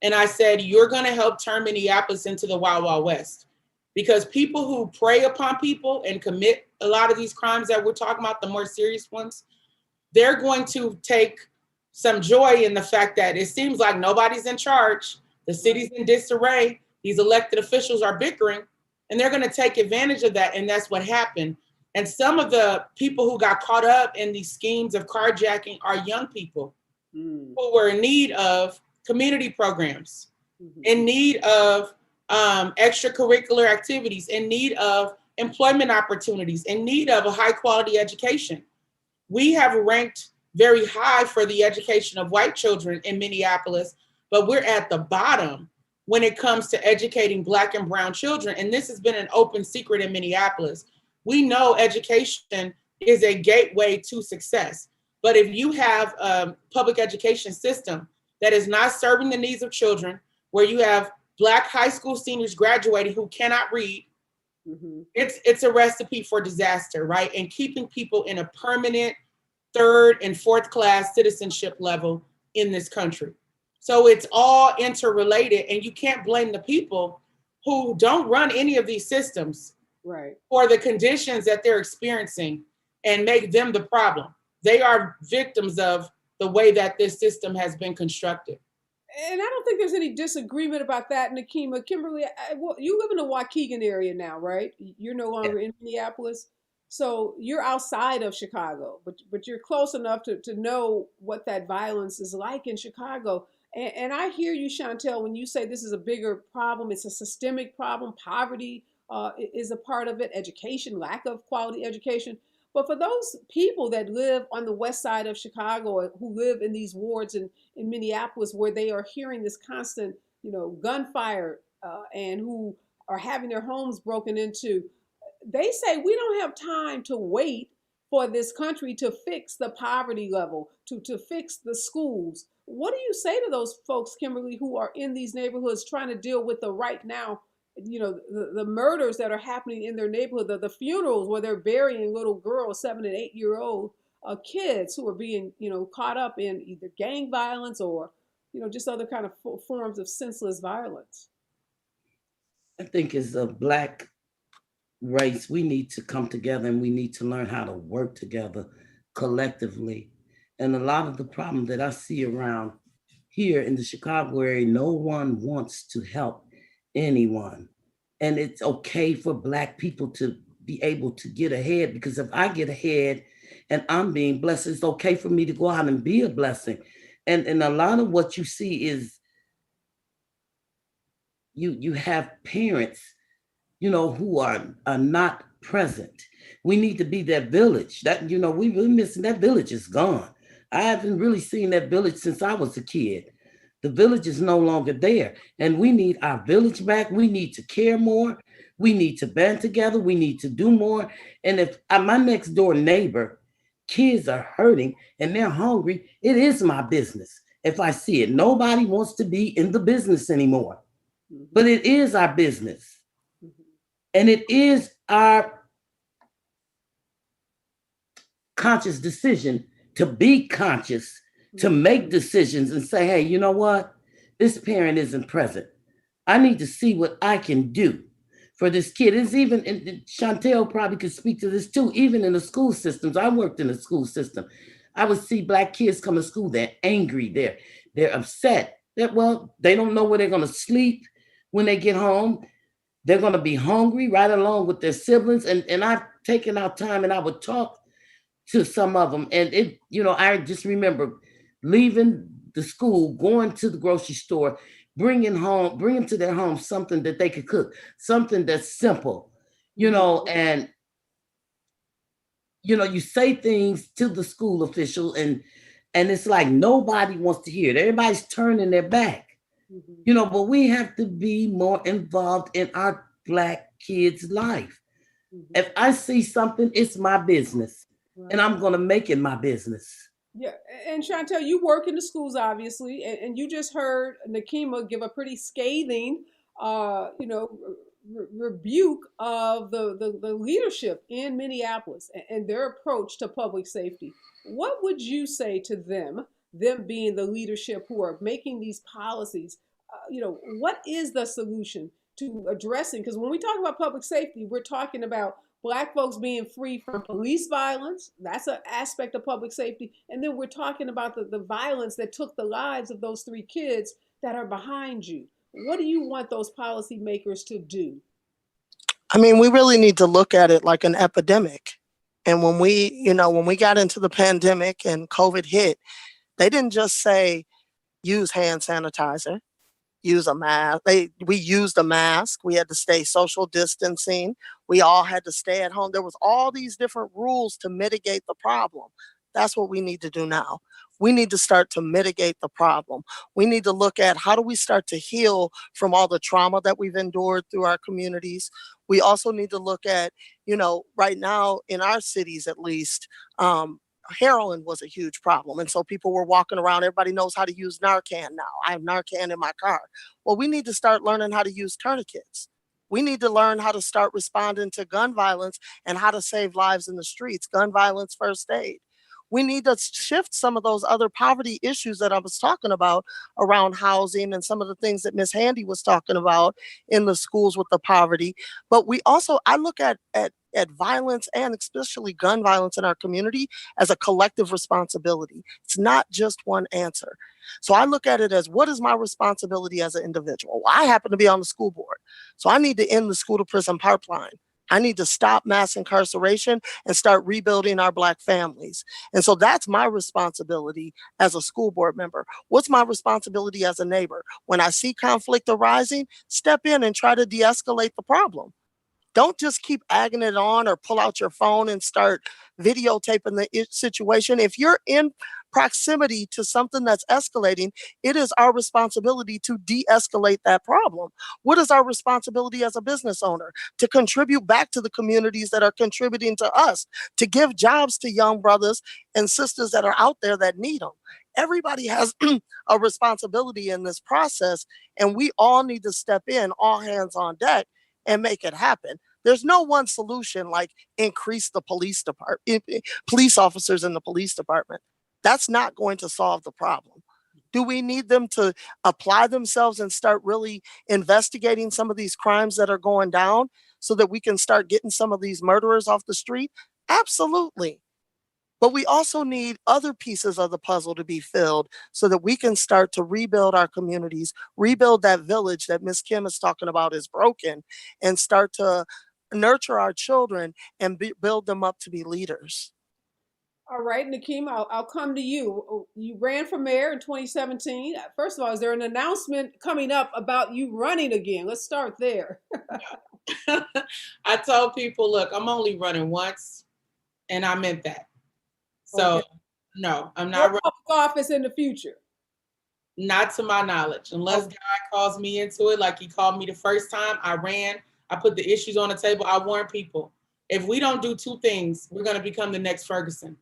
and I said, you're going to help turn Minneapolis into the Wild Wild West. Because people who prey upon people and commit a lot of these crimes that we're talking about, the more serious ones, they're going to take some joy in the fact that it seems like nobody's in charge. The city's in disarray. These elected officials are bickering, and they're going to take advantage of that. And that's what happened. And some of the people who got caught up in these schemes of carjacking are young people who were in need of community programs, in need of extracurricular activities, in need of employment opportunities, in need of a high quality education. We have ranked very high for the education of white children in Minneapolis, but we're at the bottom when it comes to educating Black and brown children. And this has been an open secret in Minneapolis. We know education is a gateway to success, but if you have a public education system that is not serving the needs of children, where you have Black high school seniors graduating who cannot read, it's a recipe for disaster, right? And keeping people in a permanent third and fourth class citizenship level in this country. So it's all interrelated, and you can't blame the people who don't run any of these systems for the conditions that they're experiencing and make them the problem. They are victims of the way that this system has been constructed. And I don't think there's any disagreement about that, Nekima. Kimberly, well, you live in the Waukegan area now, right? You're no longer in Minneapolis. So you're outside of Chicago, but you're close enough to know what that violence is like in Chicago. And I hear you, Chauntyll, when you say this is a bigger problem. It's a systemic problem. Poverty is a part of it. Education, lack of quality education. But for those people that live on the west side of Chicago, who live in these wards in Minneapolis, where they are hearing this constant, gunfire, and who are having their homes broken into, they say we don't have time to wait for this country to fix the poverty level, to fix the schools. What do you say to those folks, Kimberly, who are in these neighborhoods trying to deal with the right now, the murders that are happening in their neighborhood, the funerals where they're burying little girls, 7 and 8 year old kids who are being, caught up in either gang violence or, just other kind of forms of senseless violence? I think as a Black race, we need to come together and we need to learn how to work together collectively. And a lot of the problem that I see around here in the Chicago area, no one wants to help anyone. And it's okay for Black people to be able to get ahead, because if I get ahead and I'm being blessed, it's okay for me to go out and be a blessing. And a lot of what you see is you have parents, who are not present. We need to be that village. That, we're missing. That village is gone. I haven't really seen that village since I was a kid. The village is no longer there. And we need our village back. We need to care more. We need to band together. We need to do more. And if my next door neighbor, kids are hurting and they're hungry, it is my business if I see it. Nobody wants to be in the business anymore. But it is our business. And it is our conscious decision to be conscious, to make decisions and say, hey, you know what? This parent isn't present. I need to see what I can do for this kid. It's even, and Chauntyll probably could speak to this too, even in the school systems. I worked in the school system. I would see Black kids come to school, they're angry, they're upset. They don't know where they're gonna sleep when they get home. They're gonna be hungry right along with their siblings. And I've taken out time and I would talk to some of them. And I just remember leaving the school, going to the grocery store, bringing to their home something that they could cook, something that's simple, and you say things to the school official and it's like nobody wants to hear it. Everybody's turning their back, but we have to be more involved in our Black kid's life. Mhm. If I see something, it's my business, and I'm going to make it my business. Yeah, and Chauntyll, you work in the schools, obviously, and you just heard Nekima give a pretty scathing, rebuke of the leadership in Minneapolis and their approach to public safety. What would you say to them being the leadership who are making these policies? What is the solution to addressing? Because when we talk about public safety, we're talking about Black folks being free from police violence. That's an aspect of public safety. And then we're talking about the violence that took the lives of those 3 kids that are behind you. What do you want those policymakers to do? I mean, we really need to look at it like an epidemic. And when we got into the pandemic and COVID hit, they didn't just say use hand sanitizer, use a mask. We used a mask. We had to stay social distancing. We all had to stay at home. There was all these different rules to mitigate the problem. That's what we need to do now. We need to start to mitigate the problem. We need to look at how do we start to heal from all the trauma that we've endured through our communities. We also need to look at, right now in our cities at least, heroin was a huge problem. And so people were walking around, everybody knows how to use Narcan now. I have Narcan in my car. Well, we need to start learning how to use tourniquets. We need to learn how to start responding to gun violence and how to save lives in the streets, gun violence first aid. We need to shift some of those other poverty issues that I was talking about around housing and some of the things that Miss Handy was talking about in the schools with the poverty. But I look at violence and especially gun violence in our community as a collective responsibility. It's not just one answer. So I look at it as, what is my responsibility as an individual? Well, I happen to be on the school board. So I need to end the school to prison pipeline. I need to stop mass incarceration and start rebuilding our Black families. And so that's my responsibility as a school board member. What's my responsibility as a neighbor? When I see conflict arising, step in and try to de-escalate the problem. Don't just keep egging it on or pull out your phone and start videotaping the situation. If you're in proximity to something that's escalating, it is our responsibility to de-escalate that problem. What is our responsibility as a business owner? To contribute back to the communities that are contributing to us, to give jobs to young brothers and sisters that are out there that need them. Everybody has a responsibility in this process, and we all need to step in, all hands on deck, and make it happen. There's no one solution like increase the police officers in the police department. That's not going to solve the problem. Do we need them to apply themselves and start really investigating some of these crimes that are going down so that we can start getting some of these murderers off the street? Absolutely. But we also need other pieces of the puzzle to be filled so that we can start to rebuild our communities, rebuild that village that Miss Kim is talking about is broken, and start to nurture our children and build them up to be leaders. All right, Nekima, I'll come to you. You ran for mayor in 2017. First of all, is there an announcement coming up about you running again? Let's start there. I told people, look, I'm only running once, and I meant that. So, Okay. no, I'm No not running. public office in the future. Not to my knowledge, unless God calls me into it, like he called me the first time. I ran, I put the issues on the table. I warn people, if we don't do 2 things, we're going to become the next Ferguson.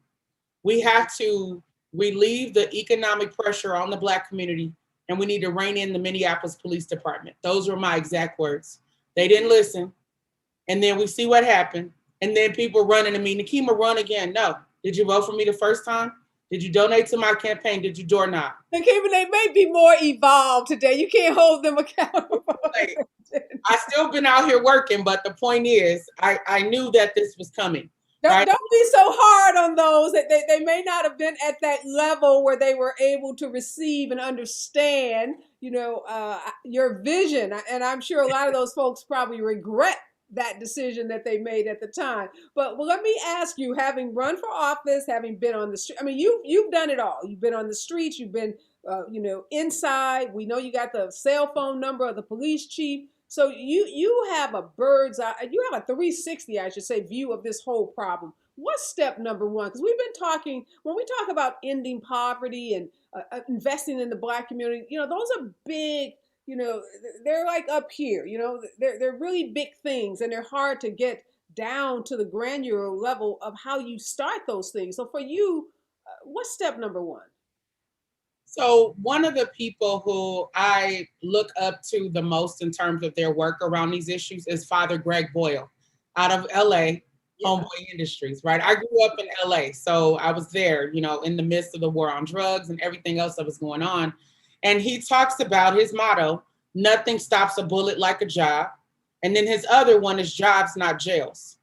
We have to relieve the economic pressure on the Black community, and we need to rein in the Minneapolis Police Department. Those were my exact words. They didn't listen. And then we see what happened. And then people running to me, Nekima, run again. No. Did you vote for me the first time? Did you donate to my campaign? Did you door knock? Nekima, they may be more evolved today. You can't hold them accountable. I still been out here working, but the point is, I knew that this was coming. Right? Don't be so hard on those. They may not have been at that level where they were able to receive and understand, your vision. And I'm sure a lot of those folks probably regret that decision that they made at the time. But let me ask you, having run for office, having been on the street, I mean, you've done it all. You've been on the streets, you've been, inside. We know you got the cell phone number of the police chief. So you have a bird's eye, you have a 360, I should say, view of this whole problem. What's step number 1? Because we've been talking, when we talk about ending poverty and investing in the Black community, those are big they're like up here, they're really big things, and they're hard to get down to the granular level of how you start those things. So for you, what's step number one? So one of the people who I look up to the most in terms of their work around these issues is Father Greg Boyle out of LA, Homeboy Industries, right? I grew up in LA, so I was there, in the midst of the war on drugs and everything else that was going on. And he talks about his motto, nothing stops a bullet like a job. And then his other one is jobs, not jails.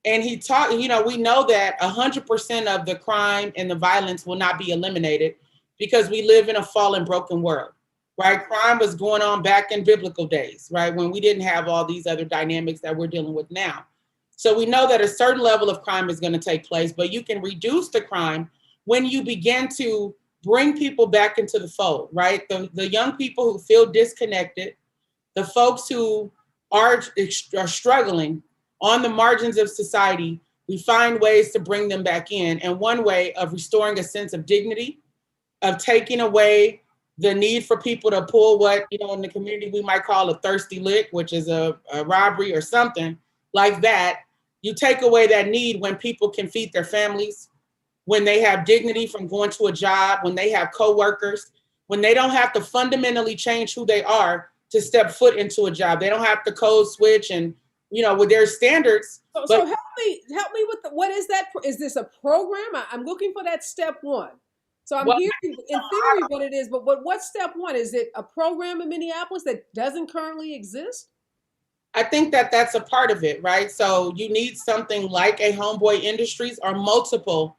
And he taught, we know that 100% of the crime and the violence will not be eliminated because we live in a fallen, broken world, right? Crime was going on back in biblical days, right? When we didn't have all these other dynamics that we're dealing with now. So we know that a certain level of crime is going to take place, but you can reduce the crime when you begin to bring people back into the fold, right? The young people who feel disconnected, the folks who are struggling on the margins of society, we find ways to bring them back in. And one way of restoring a sense of dignity, of taking away the need for people to pull what, in the community we might call a thirsty lick, which is a robbery or something like that. You take away that need when people can feed their families, when they have dignity from going to a job, when they have coworkers, when they don't have to fundamentally change who they are to step foot into a job. They don't have to code switch and, with their standards. So help me with what is that? Is this a program? I'm looking for that step one. So I'm hearing in theory what it is, but what's step one? Is it a program in Minneapolis that doesn't currently exist? I think that that's a part of it, right? So you need something like a Homeboy Industries or multiple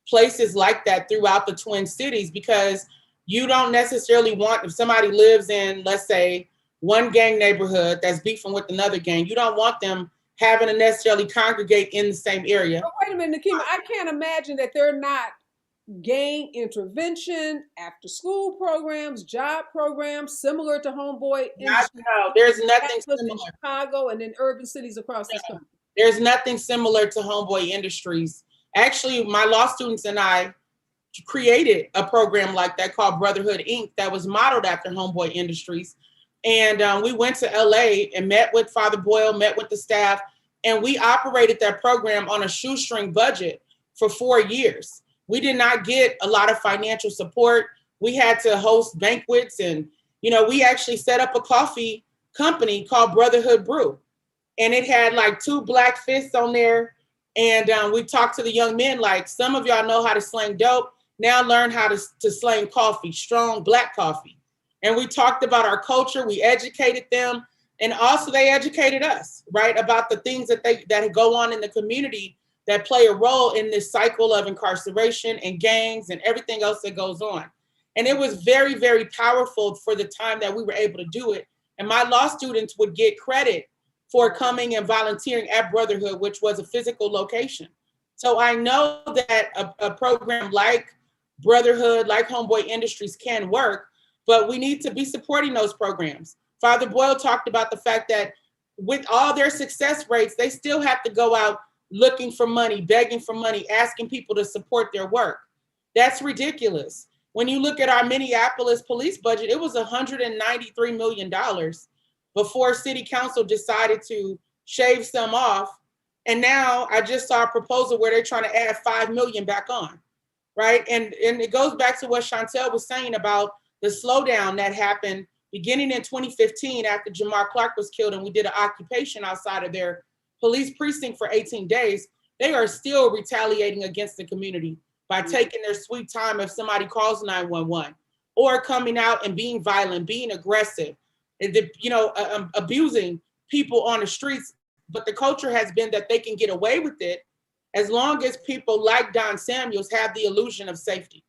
places like that throughout the Twin Cities, because you don't necessarily want, if somebody lives in, let's say, one gang neighborhood that's beefing with another gang, you don't want them having to necessarily congregate in the same area. But wait a minute, Nekima, I can't imagine that they're not gang intervention, after school programs, job programs, similar to Homeboy Industries. No, there's nothing similar. In Chicago and in urban cities across this country. There's nothing similar to Homeboy Industries. Actually, my law students and I created a program like that called Brotherhood Inc. that was modeled after Homeboy Industries. And we went to LA and met with Father Boyle, met with the staff, and we operated that program on a shoestring budget for 4 years. We did not get a lot of financial support. We had to host banquets, and we actually set up a coffee company called Brotherhood Brew. And it had like 2 black fists on there. And we talked to the young men, like, some of y'all know how to slang dope. Now learn how to slang coffee, strong black coffee. And we talked about our culture. We educated them. And also they educated us, right, about the things that go on in the community that play a role in this cycle of incarceration and gangs and everything else that goes on. And it was very, very powerful for the time that we were able to do it. And my law students would get credit for coming and volunteering at Brotherhood, which was a physical location. So I know that a program like Brotherhood, like Homeboy Industries can work, but we need to be supporting those programs. Father Boyle talked about the fact that with all their success rates, they still have to go out looking for money, begging for money, asking people to support their work. That's ridiculous. When you look at our Minneapolis police budget, it was $193 million before city council decided to shave some off. And now I just saw a proposal where they're trying to add 5 million back on, right? And it goes back to what Chauntyll was saying about the slowdown that happened beginning in 2015 after Jamar Clark was killed, and we did an occupation outside of their police precinct for 18 days. They are still retaliating against the community by taking their sweet time if somebody calls 911, or coming out and being violent, being aggressive, and abusing people on the streets. But the culture has been that they can get away with it as long as people like Don Samuels have the illusion of safety.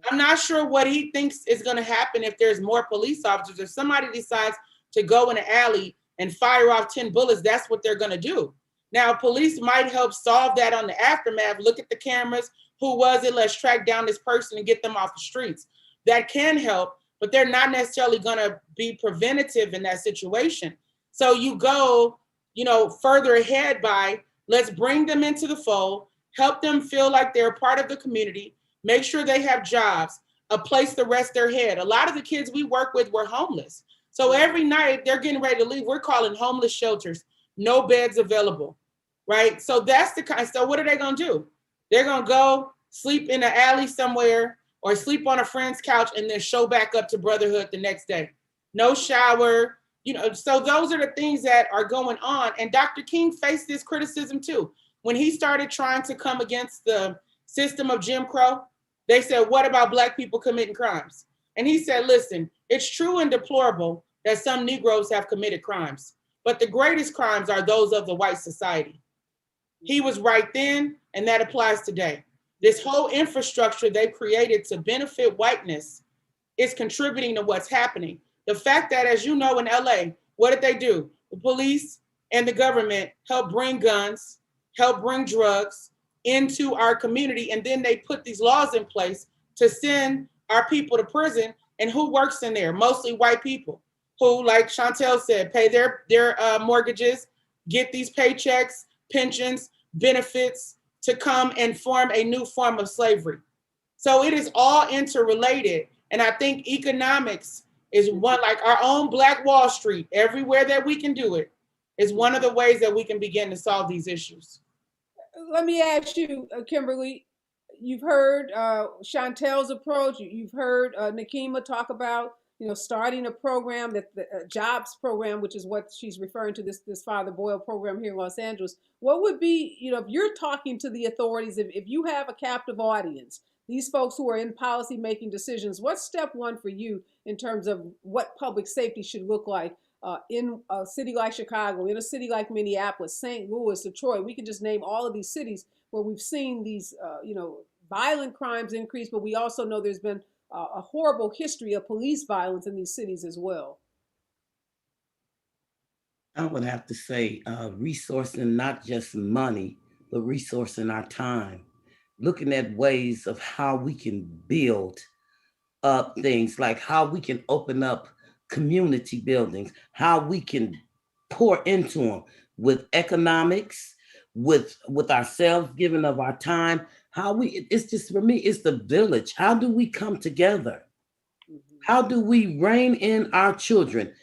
I'm not sure what he thinks is going to happen if there's more police officers. If somebody decides to go in an alley and fire off 10 bullets, that's what they're going to do. Now, police might help solve that on the aftermath. Look at the cameras. Who was it? Let's track down this person and get them off the streets. That can help, but they're not necessarily going to be preventative in that situation. So you go, further ahead by, let's bring them into the fold, help them feel like they're a part of the community, make sure they have jobs, a place to rest their head. A lot of the kids we work with were homeless. So every night they're getting ready to leave. We're calling homeless shelters, no beds available, right? So that's the kind. So what are they gonna do? They're gonna go sleep in an alley somewhere or sleep on a friend's couch and then show back up to Brotherhood the next day. No shower, So those are the things that are going on. And Dr. King faced this criticism too. When he started trying to come against the system of Jim Crow, they said, what about Black people committing crimes? And he said, listen, it's true and deplorable that some Negroes have committed crimes, but the greatest crimes are those of the white society. He was right then, and that applies today. This whole infrastructure they created to benefit whiteness is contributing to what's happening. The fact that, as you know, in LA, what did they do? The police and the government helped bring guns, helped bring drugs into our community, and then they put these laws in place to send our people to prison. And who works in there? Mostly white people who, like Chauntyll said, pay their mortgages, get these paychecks, pensions, benefits to come and form a new form of slavery. So it is all interrelated. And I think economics is one, like our own Black Wall Street, everywhere that we can do it, is one of the ways that we can begin to solve these issues. Let me ask you, Kimberly, you've heard Chauntyll's approach. You've heard Nekima talk about, starting a program, that the jobs program, which is what she's referring to, this Father Boyle program here in Los Angeles. What would be, if you're talking to the authorities, if you have a captive audience, these folks who are in policy making decisions, what's step one for you in terms of what public safety should look like in a city like Chicago, in a city like Minneapolis, St. Louis, Detroit? We can just name all of these cities where we've seen these, violent crimes increase, but we also know there's been a horrible history of police violence in these cities as well. I would have to say resourcing not just money, but resourcing our time, looking at ways of how we can build up things, like how we can open up community buildings, how we can pour into them with economics, with ourselves, giving of our time. It's just, for me, it's the village. How do we come together? How do we rein in our children?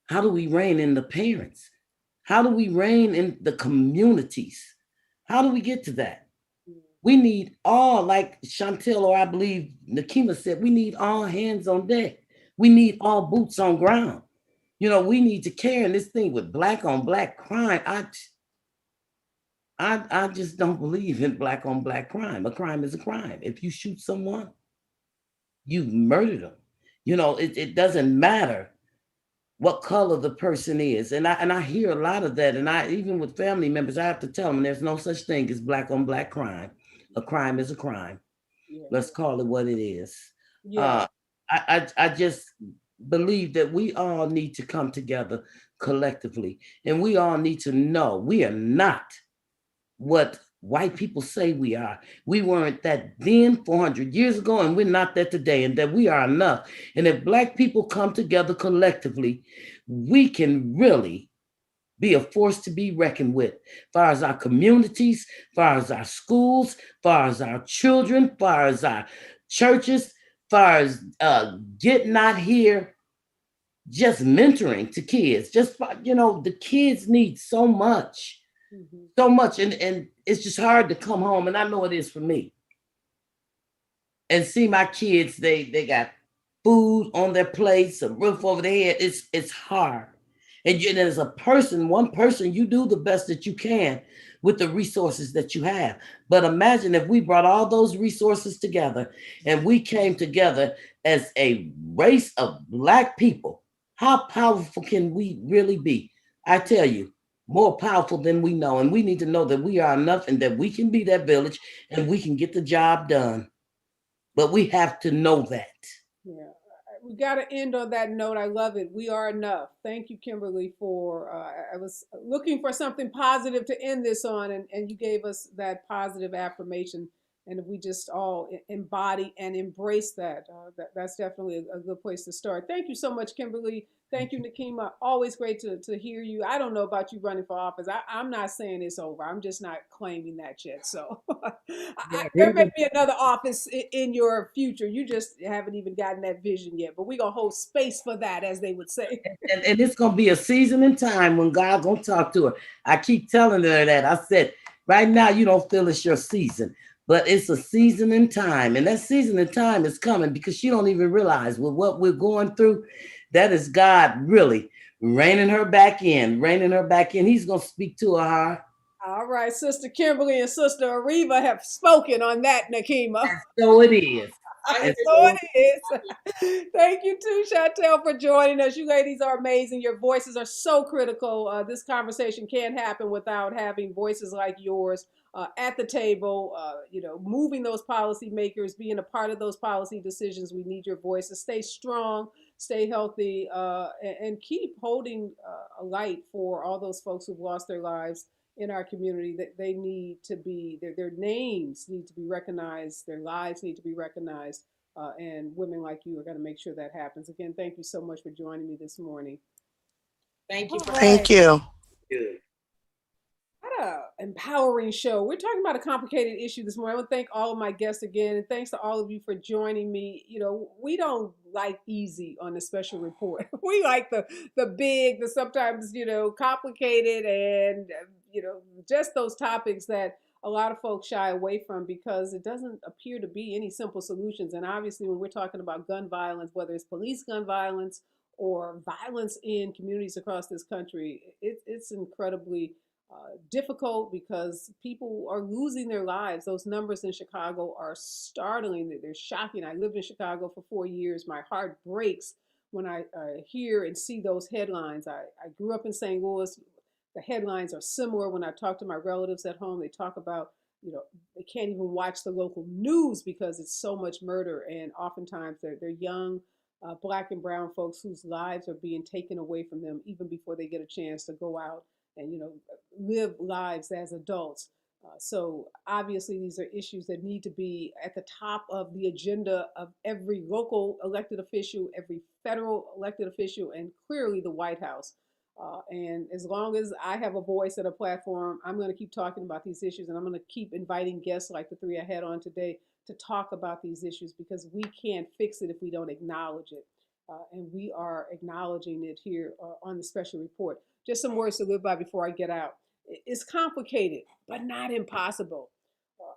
How do we rein in the parents? How do we rein in the communities? How do we get to that? We need all, like Chauntyll, or I believe Nekima said, we need all hands on deck. We need all boots on ground. We need to carry in this thing with Black on Black crime. I just don't believe in Black on Black crime. A crime is a crime. If you shoot someone, you've murdered them. It doesn't matter what color the person is. And I hear a lot of that. And even with family members, I have to tell them there's no such thing as Black on Black crime. A crime is a crime. Yeah. Let's call it what it is. Yeah. I just believe that we all need to come together collectively, and we all need to know we are not what white people say we are. We weren't that then 400 years ago, and we're not that today, and that we are enough. And if Black people come together collectively, we can really be a force to be reckoned with, as far as our communities, as far as our schools, as far as our children, as far as our churches, as far as getting out here, just mentoring to kids. Just, the kids need so much. So much, and it's just hard to come home, and I know it is for me, and see my kids, they got food on their plates, a roof over their head. It's hard, and as one person, you do the best that you can with the resources that you have. But imagine if we brought all those resources together and we came together as a race of Black people. How powerful can we really be? I tell you, more powerful than we know. And we need to know that we are enough, and that we can be that village, and we can get the job done. But we have to know that. Yeah, we got to end on that note. I love it. We are enough. Thank you, Kimberly, for, I was looking for something positive to end this on, and you gave us that positive affirmation And if we just all embody and embrace that, that's definitely a good place to start. Thank you so much, Kimberly. Thank you, Nekima. Always great to hear you. I don't know about you running for office. I'm not saying it's over. I'm just not claiming that yet. So there may be another office in your future. You just haven't even gotten that vision yet. But we're going to hold space for that, as they would say. And it's going to be a season in time when God going to talk to her. I keep telling her that. I said, right now, you don't feel it's your season, but it's a season in time. And that season in time is coming because she don't even realize with what we're going through, that is God really reining her back in. He's going to speak to her heart. All right, Sister Kimberly and Sister Areva have spoken on that, Nekima. So it is. So it is. Thank you too, Chauntyll, for joining us. You ladies are amazing. Your voices are so critical. This conversation can't happen without having voices like yours at the table, moving those policymakers, being a part of those policy decisions. We need your voices. Stay strong, stay healthy, and keep holding a light for all those folks who've lost their lives in our community. That they need to be, their names need to be recognized, their lives need to be recognized, and women like you are going to make sure that happens. Again, thank you so much for joining me this morning. Thank you. Thank you. What a empowering show. We're talking about a complicated issue this morning. I want to thank all of my guests again, and thanks to all of you for joining me. We don't like easy on the special report. We like the big, the sometimes complicated, and just those topics that a lot of folks shy away from because it doesn't appear to be any simple solutions. And obviously, when we're talking about gun violence, whether it's police gun violence or violence in communities across this country, it's incredibly difficult because people are losing their lives. Those numbers in Chicago are startling. They're shocking. I lived in Chicago for 4 years. My heart breaks when I hear and see those headlines. I grew up in St. Louis. The headlines are similar. When I talk to my relatives at home, they talk about, they can't even watch the local news because it's so much murder. And oftentimes they're young, Black and brown folks whose lives are being taken away from them even before they get a chance to go out and live lives as adults. So obviously these are issues that need to be at the top of the agenda of every local elected official, every federal elected official, and clearly the White House. And as long as I have a voice and a platform, I'm going to keep talking about these issues, and I'm going to keep inviting guests like the three I had on today to talk about these issues because we can't fix it if we don't acknowledge it. And we are acknowledging it here on the special report. Just some words to live by before I get out. It's complicated, but not impossible.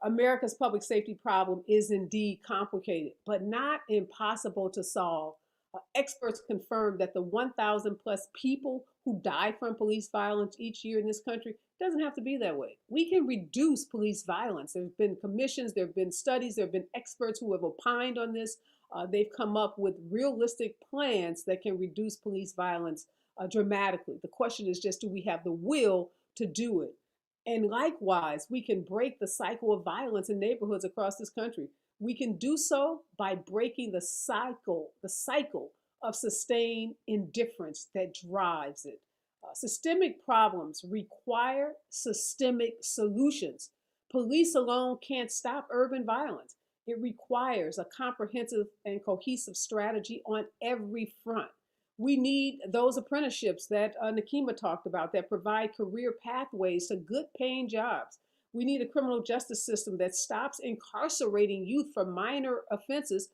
America's public safety problem is indeed complicated, but not impossible to solve. Experts confirm that the 1,000 plus people who die from police violence each year in this country doesn't have to be that way. We can reduce police violence. There have been commissions, there have been studies, there have been experts who have opined on this. They've come up with realistic plans that can reduce police violence dramatically. The question is just, do we have the will to do it? And likewise, we can break the cycle of violence in neighborhoods across this country. We can do so by breaking the cycle of sustained indifference that drives it. Systemic problems require systemic solutions. Police alone can't stop urban violence. It requires a comprehensive and cohesive strategy on every front. We need those apprenticeships that Nekima talked about that provide career pathways to good paying jobs. We need a criminal justice system that stops incarcerating youth for minor offenses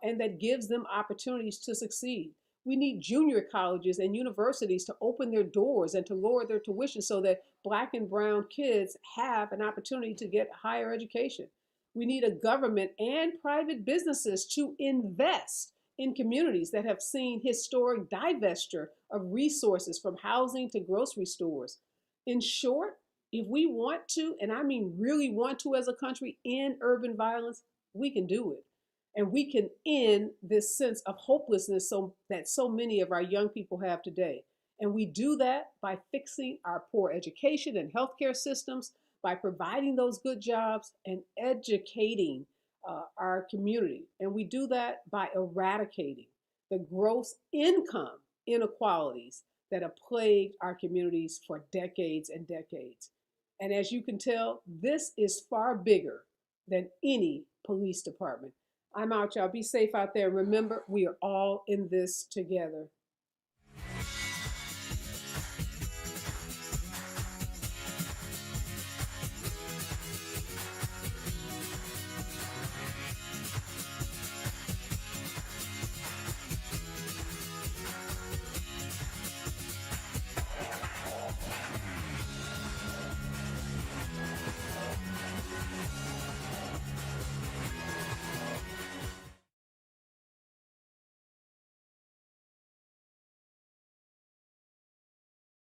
and that gives them opportunities to succeed. We need junior colleges and universities to open their doors and to lower their tuition so that Black and brown kids have an opportunity to get higher education. We need a government and private businesses to invest in communities that have seen historic divestiture of resources from housing to grocery stores. In short, if we want to, and I mean really want to as a country, end urban violence, we can do it. And we can end this sense of hopelessness that so many of our young people have today. And we do that by fixing our poor education and healthcare systems, by providing those good jobs and educating our community. And we do that by eradicating the gross income inequalities that have plagued our communities for decades and decades. And as you can tell, this is far bigger than any police department. I'm out, y'all. Be safe out there. Remember, we are all in this together.